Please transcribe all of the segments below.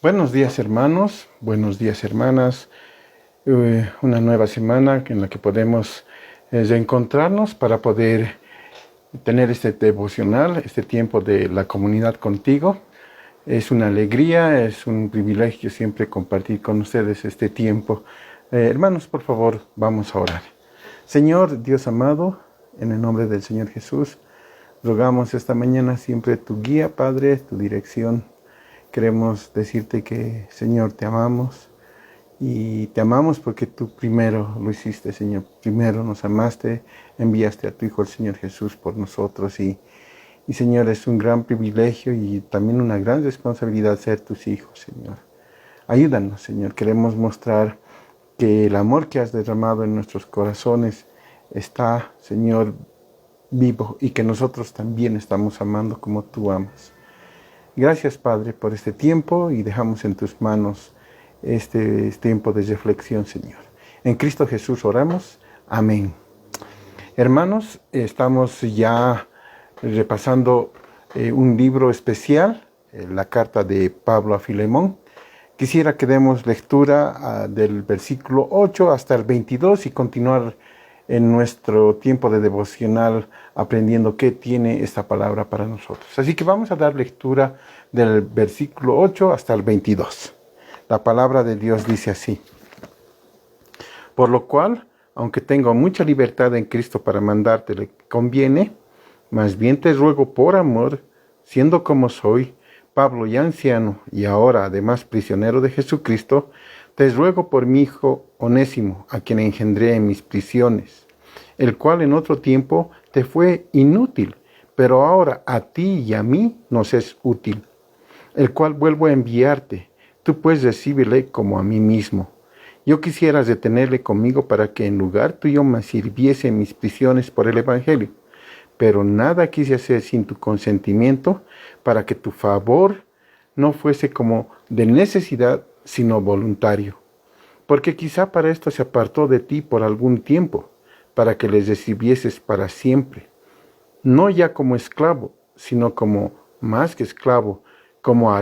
Buenos días hermanos, buenos días hermanas. Una nueva semana en la que podemos reencontrarnos para poder tener este devocional, este tiempo de la comunidad contigo. Es una alegría, es un privilegio siempre compartir con ustedes este tiempo. Hermanos, por favor, vamos a orar. Señor Dios amado, en el nombre del Señor Jesús, rogamos esta mañana siempre tu guía, Padre, tu dirección. Queremos decirte que, Señor, te amamos y te amamos porque tú primero lo hiciste, Señor. Primero nos amaste, enviaste a tu Hijo, el Señor Jesús, por nosotros. Y Señor, es un gran privilegio y también una gran responsabilidad ser tus hijos, Señor. Ayúdanos, Señor. Queremos mostrar que el amor que has derramado en nuestros corazones está, Señor, vivo y que nosotros también estamos amando como tú amas. Gracias, Padre, por este tiempo y dejamos en tus manos este tiempo de reflexión, Señor. En Cristo Jesús oramos. Amén. Hermanos, estamos ya repasando un libro especial, la carta de Pablo a Filemón. Quisiera que demos lectura del versículo 8 hasta el 22 y continuar en nuestro tiempo de devocional aprendiendo qué tiene esta palabra para nosotros. Así que vamos a dar lectura del versículo 8 hasta el 22. La palabra de Dios dice así: por lo cual, aunque tengo mucha libertad en Cristo para mandarte lo que conviene, más bien te ruego por amor, siendo como soy, Pablo ya anciano y ahora además prisionero de Jesucristo, te ruego por mi hijo Onésimo, a quien engendré en mis prisiones, el cual en otro tiempo te fue inútil, pero ahora a ti y a mí nos es útil, el cual vuelvo a enviarte. Tú pues recíbele como a mí mismo. Yo quisiera retenerle conmigo para que en lugar tuyo me sirviese en mis prisiones por el Evangelio, pero nada quise hacer sin tu consentimiento, para que tu favor no fuese como de necesidad, sino voluntario. Porque quizá para esto se apartó de ti por algún tiempo, para que les recibieses para siempre, no ya como esclavo, sino como más que esclavo, como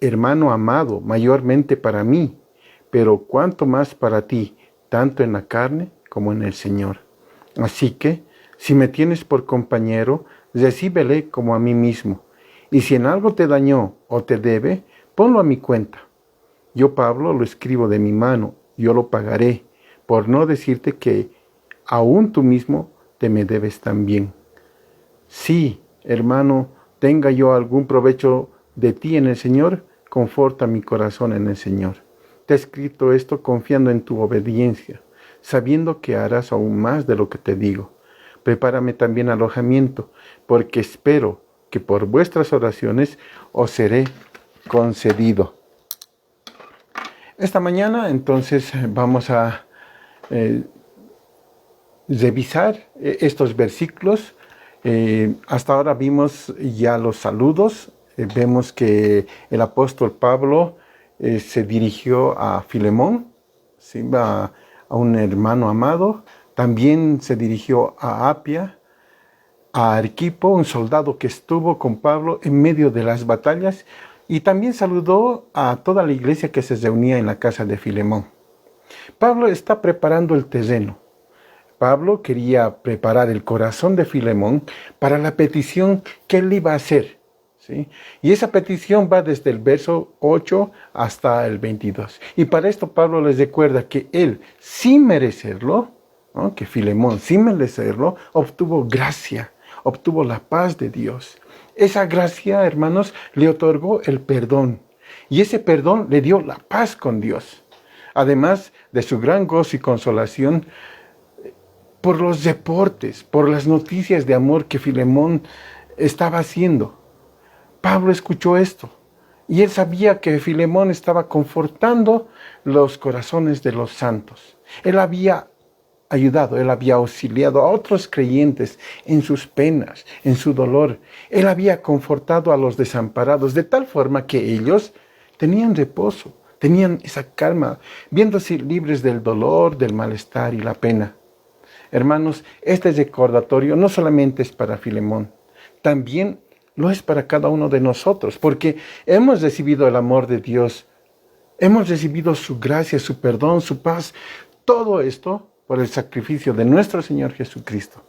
hermano amado, mayormente para mí, pero cuanto más para ti, tanto en la carne como en el Señor. Así que, si me tienes por compañero, recíbele como a mí mismo, y si en algo te dañó o te debe, ponlo a mi cuenta. Yo, Pablo, lo escribo de mi mano, yo lo pagaré, por no decirte que aún tú mismo te me debes también. Sí, hermano, tenga yo algún provecho de ti en el Señor, conforta mi corazón en el Señor. Te he escrito esto confiando en tu obediencia, sabiendo que harás aún más de lo que te digo. Prepárame también alojamiento, porque espero que por vuestras oraciones os seré concedido. Esta mañana entonces vamos a revisar estos versículos. Hasta ahora vimos ya los saludos. Vemos que el apóstol Pablo se dirigió a Filemón, ¿sí? a un hermano amado. También se dirigió a Apia, a Arquipo, un soldado que estuvo con Pablo en medio de las batallas, y también saludó a toda la iglesia que se reunía en la casa de Filemón. Pablo está preparando el terreno. Pablo quería preparar el corazón de Filemón para la petición que él iba a hacer, ¿sí? Y esa petición va desde el verso 8 hasta el 22. Y para esto Pablo les recuerda que él, sin merecerlo, ¿no? Que Filemón, sin merecerlo, obtuvo gracia, obtuvo la paz de Dios. Esa gracia, hermanos, le otorgó el perdón. Y ese perdón le dio la paz con Dios. Además de su gran gozo y consolación por los reportes, por las noticias de amor que Filemón estaba haciendo. Pablo escuchó esto y él sabía que Filemón estaba confortando los corazones de los santos. Él había ayudado, él había auxiliado a otros creyentes en sus penas, en su dolor. Él había confortado a los desamparados de tal forma que ellos tenían reposo, tenían esa calma, viéndose libres del dolor, del malestar y la pena. Hermanos, este recordatorio no solamente es para Filemón, también lo es para cada uno de nosotros, porque hemos recibido el amor de Dios Hemos recibido su gracia, su perdón, su paz. Todo esto por el sacrificio de nuestro Señor Jesucristo.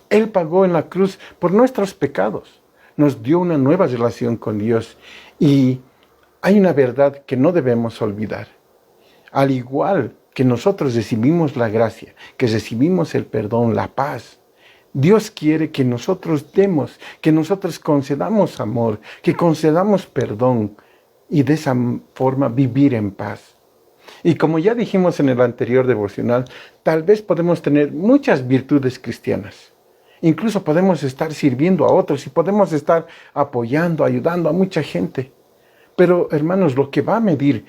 Él pagó en la cruz por nuestros pecados. Nos dio una nueva relación con Dios. Y hay una verdad que no debemos olvidar. Al igual que nosotros recibimos la gracia, que recibimos el perdón, la paz, Dios quiere que nosotros demos, que nosotros concedamos amor, que concedamos perdón y de esa forma vivir en paz. Y como ya dijimos en el anterior devocional, tal vez podemos tener muchas virtudes cristianas. Incluso podemos estar sirviendo a otros y podemos estar apoyando, ayudando a mucha gente. Pero, hermanos, lo que va a medir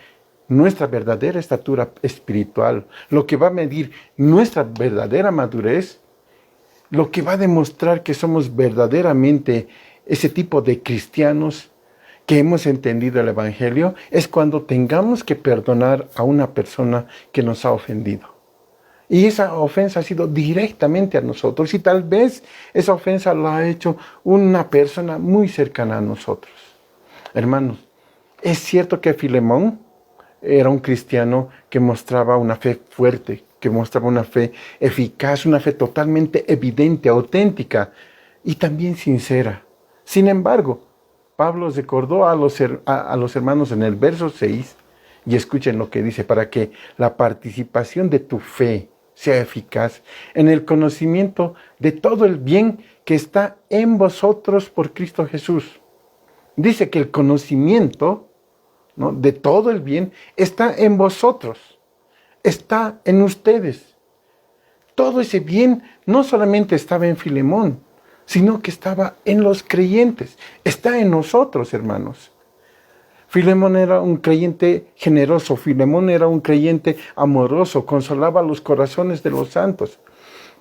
nuestra verdadera estatura espiritual, lo que va a medir nuestra verdadera madurez, lo que va a demostrar que somos verdaderamente ese tipo de cristianos que hemos entendido el Evangelio, es cuando tengamos que perdonar a una persona que nos ha ofendido. Y esa ofensa ha sido directamente a nosotros, y tal vez esa ofensa la ha hecho una persona muy cercana a nosotros. Hermanos, es cierto que Filemón era un cristiano que mostraba una fe fuerte, que mostraba una fe eficaz, una fe totalmente evidente, auténtica y también sincera. Sin embargo, Pablo recordó a los hermanos en el verso 6, y escuchen lo que dice: para que la participación de tu fe sea eficaz en el conocimiento de todo el bien que está en vosotros por Cristo Jesús. Dice que el conocimiento, ¿no?, de todo el bien está en vosotros, está en ustedes. Todo ese bien no solamente estaba en Filemón, sino que estaba en los creyentes, está en nosotros, hermanos. Filemón era un creyente generoso, Filemón era un creyente amoroso, consolaba los corazones de los santos.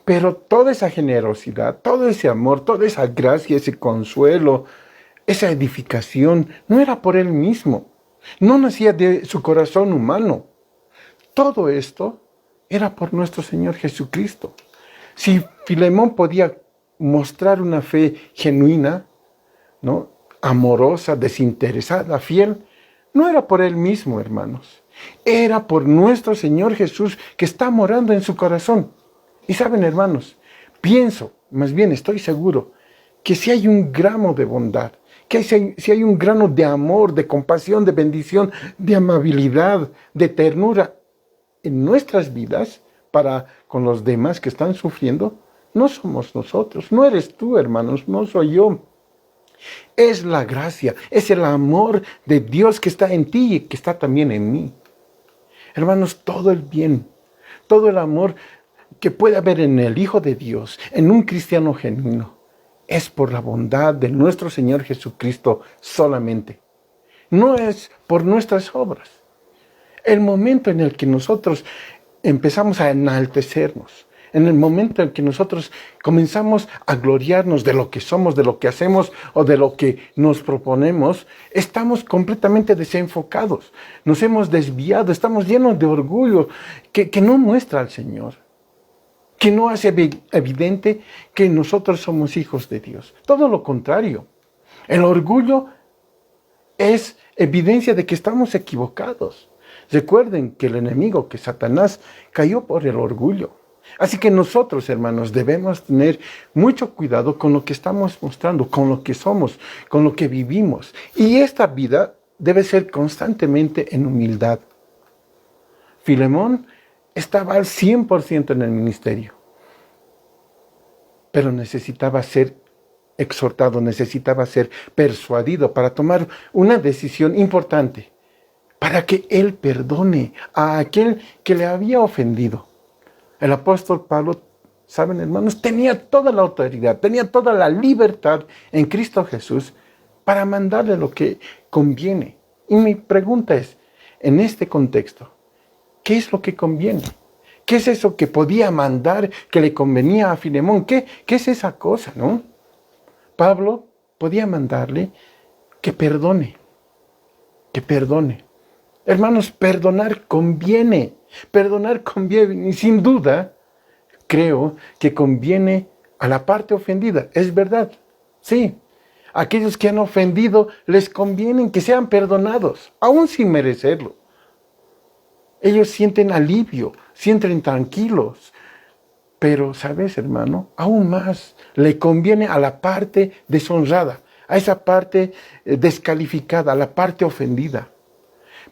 Pero toda esa generosidad, todo ese amor, toda esa gracia, ese consuelo, esa edificación, no era por él mismo, no nacía de su corazón humano. Todo esto era por nuestro Señor Jesucristo. Si Filemón podía mostrar una fe genuina, ¿no?, amorosa, desinteresada, fiel, no era por él mismo, hermanos. Era por nuestro Señor Jesús que está morando en su corazón. Y saben, hermanos, pienso, más bien estoy seguro, que si hay un gramo de bondad, que si hay un grano de amor, de compasión, de bendición, de amabilidad, de ternura en nuestras vidas para con los demás que están sufriendo, no somos nosotros, no eres tú, hermanos, no soy yo. Es la gracia, es el amor de Dios que está en ti y que está también en mí. Hermanos, todo el bien, todo el amor que puede haber en el Hijo de Dios, en un cristiano genuino, es por la bondad de nuestro Señor Jesucristo solamente. No es por nuestras obras. El momento en el que nosotros empezamos a enaltecernos, en el momento en que nosotros comenzamos a gloriarnos de lo que somos, de lo que hacemos o de lo que nos proponemos, estamos completamente desenfocados, nos hemos desviado, estamos llenos de orgullo que no muestra al Señor, que no hace evidente que nosotros somos hijos de Dios. Todo lo contrario, el orgullo es evidencia de que estamos equivocados. Recuerden que el enemigo, que Satanás, cayó por el orgullo. Así que nosotros, hermanos, debemos tener mucho cuidado con lo que estamos mostrando, con lo que somos, con lo que vivimos. Y esta vida debe ser constantemente en humildad. Filemón estaba al 100% en el ministerio, pero necesitaba ser exhortado, necesitaba ser persuadido para tomar una decisión importante, para que él perdone a aquel que le había ofendido. El apóstol Pablo, saben, hermanos, tenía toda la autoridad, tenía toda la libertad en Cristo Jesús para mandarle lo que conviene. Y mi pregunta es, en este contexto, ¿qué es lo que conviene? ¿Qué es eso que podía mandar, que le convenía a Filemón? ¿Qué es esa cosa, no? Pablo podía mandarle que perdone, que perdone. Hermanos, perdonar conviene y sin duda creo que conviene a la parte ofendida. Es verdad, sí. Aquellos que han ofendido les conviene que sean perdonados, aún sin merecerlo. Ellos sienten alivio, sienten tranquilos. Pero, ¿sabes, hermano? Aún más le conviene a la parte deshonrada, a esa parte descalificada, a la parte ofendida.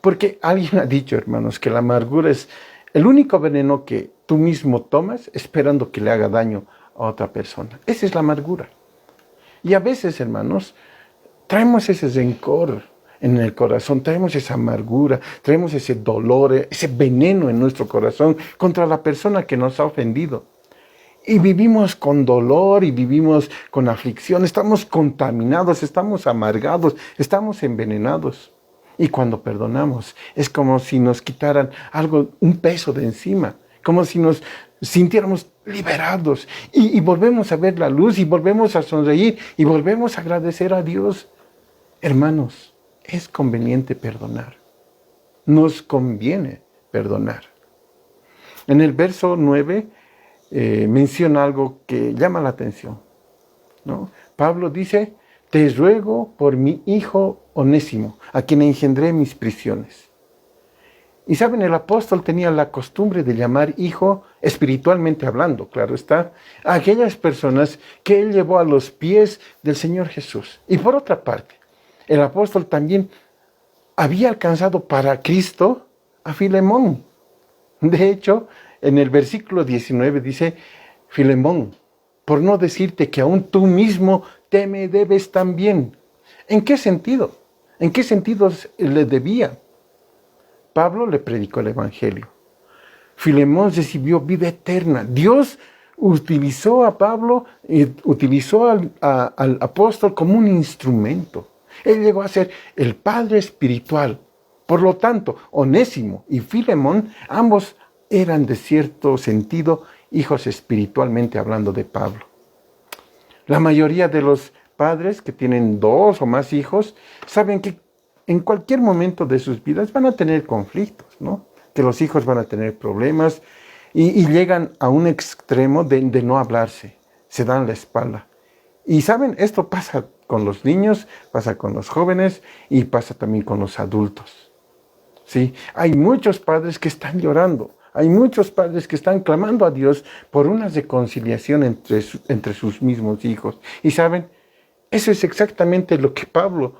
Porque alguien ha dicho, hermanos, que la amargura es el único veneno que tú mismo tomas esperando que le haga daño a otra persona. Esa es la amargura. Y a veces, hermanos, traemos ese rencor en el corazón, traemos esa amargura, traemos ese dolor, ese veneno en nuestro corazón contra la persona que nos ha ofendido. Y vivimos con dolor y vivimos con aflicción, estamos contaminados, estamos amargados, estamos envenenados. Y cuando perdonamos, es como si nos quitaran algo, un peso de encima, como si nos sintiéramos liberados. Y volvemos a ver la luz y volvemos a sonreír y volvemos a agradecer a Dios. Hermanos, es conveniente perdonar. Nos conviene perdonar. En el verso 9 menciona algo que llama la atención, ¿no? Pablo dice, te ruego por mi hijo Onésimo, a quien engendré mis prisiones. Y saben, el apóstol tenía la costumbre de llamar hijo, espiritualmente hablando, claro está, a aquellas personas que él llevó a los pies del Señor Jesús. Y por otra parte, el apóstol también había alcanzado para Cristo a Filemón. De hecho, en el versículo 19 dice, Filemón, por no decirte que aún tú mismo te me debes también. ¿En qué sentido? ¿En qué sentido le debía? Pablo le predicó el Evangelio. Filemón recibió vida eterna. Dios utilizó a Pablo, utilizó al apóstol como un instrumento. Él llegó a ser el padre espiritual. Por lo tanto, Onésimo y Filemón, ambos eran de cierto sentido hijos espiritualmente hablando de Pablo. La mayoría de los padres que tienen 2 o más hijos saben que en cualquier momento de sus vidas van a tener conflictos, ¿no? Que los hijos van a tener problemas y llegan a un extremo de no hablarse, se dan la espalda. Y saben, esto pasa con los niños, pasa con los jóvenes y pasa también con los adultos. ¿Sí? Hay muchos padres que están llorando, hay muchos padres que están clamando a Dios por una reconciliación entre sus mismos hijos. Y saben, eso es exactamente lo que Pablo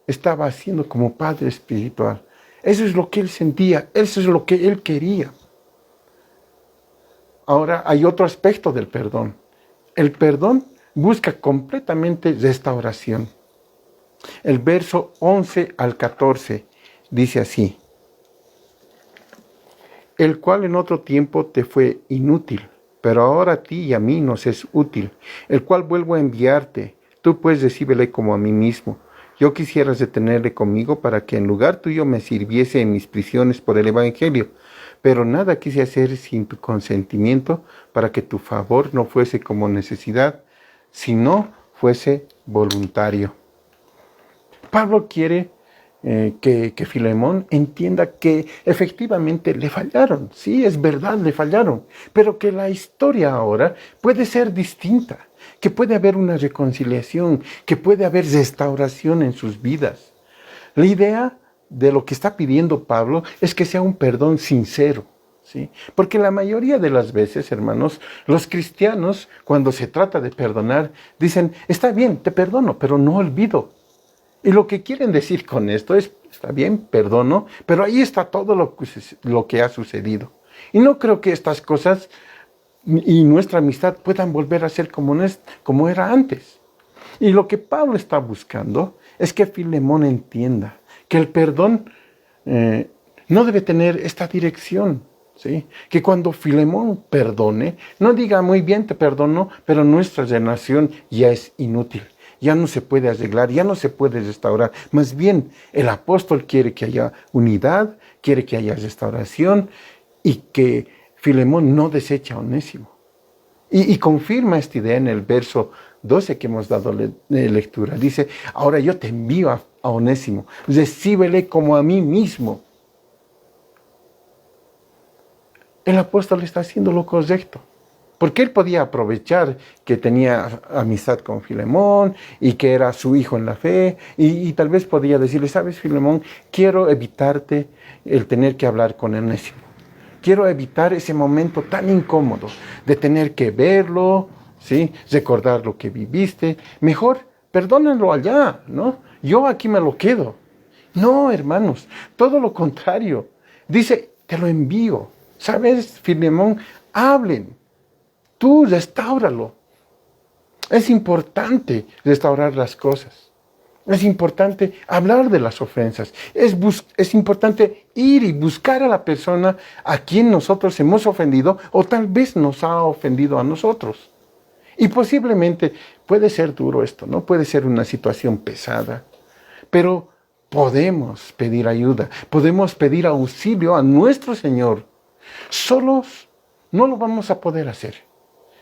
estaba haciendo como padre espiritual. Eso es lo que él sentía, eso es lo que él quería. Ahora hay otro aspecto del perdón. El perdón busca completamente restauración. El verso 11 al 14 dice así, el cual en otro tiempo te fue inútil, pero ahora a ti y a mí nos es útil, el cual vuelvo a enviarte, tú pues recíbele como a mí mismo. Yo quisiera retenerle conmigo para que en lugar tuyo me sirviese en mis prisiones por el Evangelio, pero nada quise hacer sin tu consentimiento para que tu favor no fuese como necesidad, sino fuese voluntario. Pablo quiere que Filemón entienda que efectivamente le fallaron. Sí, es verdad, le fallaron, pero que la historia ahora puede ser distinta, que puede haber una reconciliación, que puede haber restauración en sus vidas. La idea de lo que está pidiendo Pablo es que sea un perdón sincero, ¿sí? Porque la mayoría de las veces, hermanos, los cristianos, cuando se trata de perdonar, dicen, está bien, te perdono, pero no olvido. Y lo que quieren decir con esto es, está bien, perdono, pero ahí está todo lo que ha sucedido. Y no creo que estas cosas y nuestra amistad puedan volver a ser como era antes. Y lo que Pablo está buscando es que Filemón entienda que el perdón no debe tener esta dirección, ¿sí? Que cuando Filemón perdone, no diga, muy bien, te perdono, pero nuestra relación ya es inútil. Ya no se puede arreglar, ya no se puede restaurar. Más bien, el apóstol quiere que haya unidad, quiere que haya restauración y que Filemón no deseche a Onésimo. Y confirma esta idea en el verso 12 que hemos dado lectura. Dice, ahora yo te envío a Onésimo, recíbele como a mí mismo. El apóstol está haciendo lo correcto. Porque él podía aprovechar que tenía amistad con Filemón y que era su hijo en la fe. Y tal vez podía decirle, sabes, Filemón, quiero evitarte el tener que hablar con Onésimo. Quiero evitar ese momento tan incómodo de tener que verlo, ¿sí? Recordar lo que viviste. Mejor, perdónenlo allá, ¿no? Yo aquí me lo quedo. No, hermanos, todo lo contrario. Dice, te lo envío. ¿Sabes, Filemón? Hablen. Tú restáuralo. Es importante restaurar las cosas. Es importante hablar de las ofensas. Es importante ir y buscar a la persona a quien nosotros hemos ofendido o tal vez nos ha ofendido a nosotros. Y posiblemente puede ser duro esto, ¿no? Puede ser una situación pesada. Pero podemos pedir ayuda. Podemos pedir auxilio a nuestro Señor. Solos no lo vamos a poder hacer.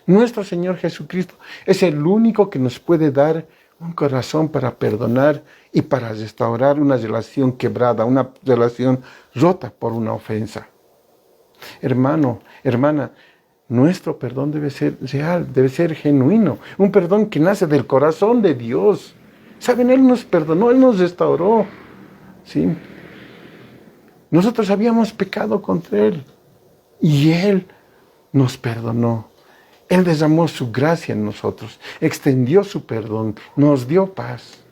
Nuestro Señor Jesucristo es el único que nos puede dar un corazón para perdonar y para restaurar una relación quebrada, una relación rota por una ofensa. Hermano, hermana, nuestro perdón debe ser real, debe ser genuino, un perdón que nace del corazón de Dios. ¿Saben? Él nos perdonó, Él nos restauró. ¿Sí? Nosotros habíamos pecado contra Él y Él nos perdonó. Él derramó su gracia en nosotros, extendió su perdón, nos dio paz.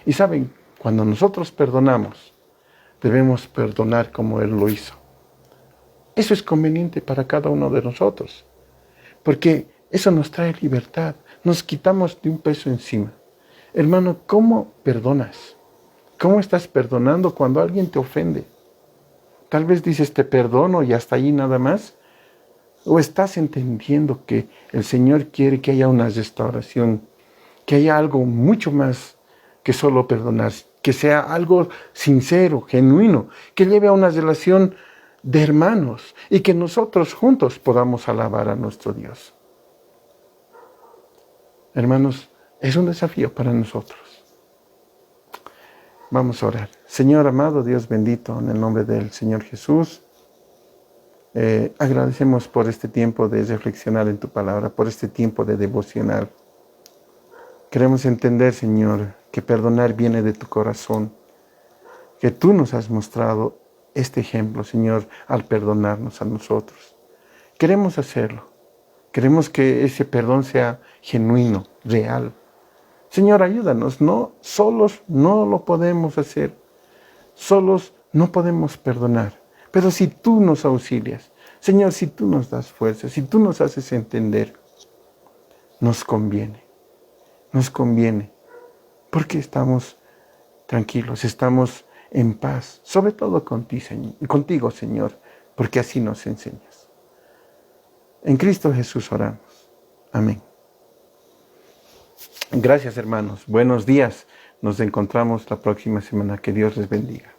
Y saben, cuando nosotros perdonamos, debemos perdonar como Él lo hizo. Eso es conveniente para cada uno de nosotros, porque eso nos trae libertad, nos quitamos de un peso encima. Hermano, ¿cómo perdonas? ¿Cómo estás perdonando cuando alguien te ofende? Tal vez dices, te perdono y hasta ahí nada más. ¿O estás entendiendo que el Señor quiere que haya una restauración, que haya algo mucho más que solo perdonar, que sea algo sincero, genuino, que lleve a una relación de hermanos y que nosotros juntos podamos alabar a nuestro Dios? Hermanos, es un desafío para nosotros. Vamos a orar. Señor amado, Dios bendito, en el nombre del Señor Jesús, agradecemos por este tiempo de reflexionar en tu palabra, por este tiempo de devocionar. Queremos entender, Señor, que perdonar viene de tu corazón, que tú nos has mostrado este ejemplo, Señor, al perdonarnos a nosotros. Queremos hacerlo. Queremos que ese perdón sea genuino, real. Señor, ayúdanos. No, solos no lo podemos hacer. Solos no podemos perdonar. Pero si tú nos auxilias, Señor, si tú nos das fuerza, si tú nos haces entender, nos conviene, porque estamos tranquilos, estamos en paz, sobre todo contigo, Señor, porque así nos enseñas. En Cristo Jesús oramos. Amén. Gracias, hermanos. Buenos días. Nos encontramos la próxima semana. Que Dios les bendiga.